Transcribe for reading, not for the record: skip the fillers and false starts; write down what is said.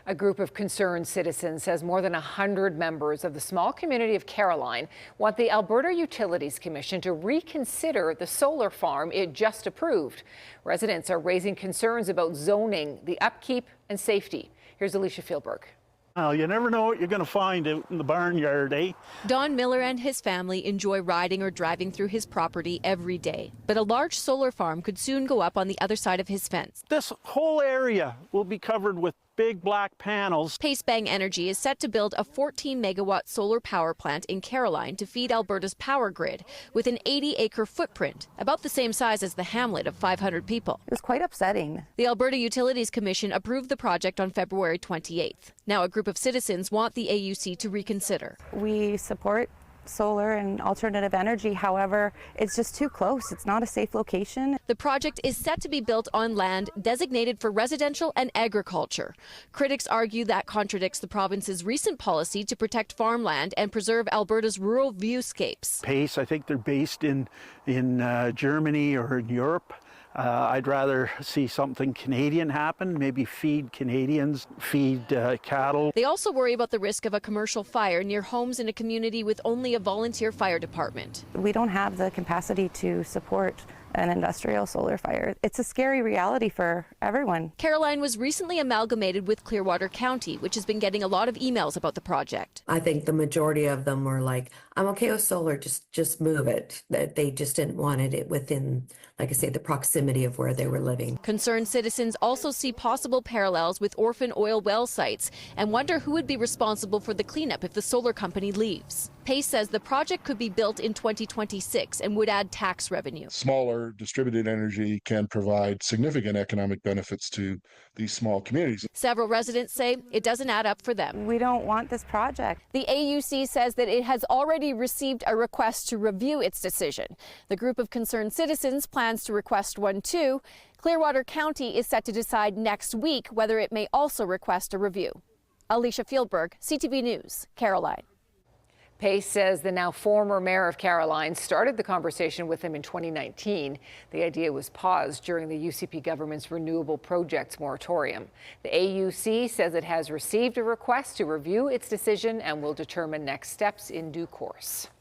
A group of concerned citizens says more than 100 members of the small community of Caroline want the Alberta Utilities Commission to reconsider the solar farm it just approved. Residents are raising concerns about zoning, the upkeep and safety. Here's Alicia Fieldberg. Well, you never know what you're going to find out in the barnyard, eh? Don Miller and his family enjoy riding or driving through his property every day. But a large solar farm could soon go up on the other side of his fence. This whole area will be covered with big black panels. Pacebang Energy is set to build a 14-megawatt solar power plant in Caroline to feed Alberta's power grid with an 80-acre footprint, about the same size as the hamlet of 500 people. It was quite upsetting. The Alberta Utilities Commission approved the project on February 28th. Now a group of citizens want the AUC to reconsider. We support solar and alternative energy. However, it's just too close. It's not a safe location. The project is set to be built on land designated for residential and agriculture. Critics argue that contradicts the province's recent policy to protect farmland and preserve Alberta's rural viewscapes. Pace, I think they're based in Germany or in Europe. I'd rather see something Canadian happen, maybe feed Canadians, feed cattle. They also worry about the risk of a commercial fire near homes in a community with only a volunteer fire department. We don't have the capacity to support an industrial solar fire. It's a scary reality for everyone. Caroline was recently amalgamated with Clearwater County, which has been getting a lot of emails about the project. I think the majority of them were like, I'm okay with solar, just move it. That they just didn't want it within, like I say, the proximity of where they were living. Concerned citizens also see possible parallels with orphan oil well sites and wonder who would be responsible for the cleanup if the solar company leaves. Pace says the project could be built in 2026 and would add tax revenue. Smaller distributed energy can provide significant economic benefits to these small communities. Several residents say it doesn't add up for them. We don't want this project. The AUC says that it has already received a request to review its decision. The group of concerned citizens plans to request one too. Clearwater County is set to decide next week whether it may also request a review. Alicia Fieldberg, CTV News, Caroline. Pace says the now former mayor of Caroline started the conversation with him in 2019. The idea was paused during the UCP government's renewable projects moratorium. The AUC says it has received a request to review its decision and will determine next steps in due course.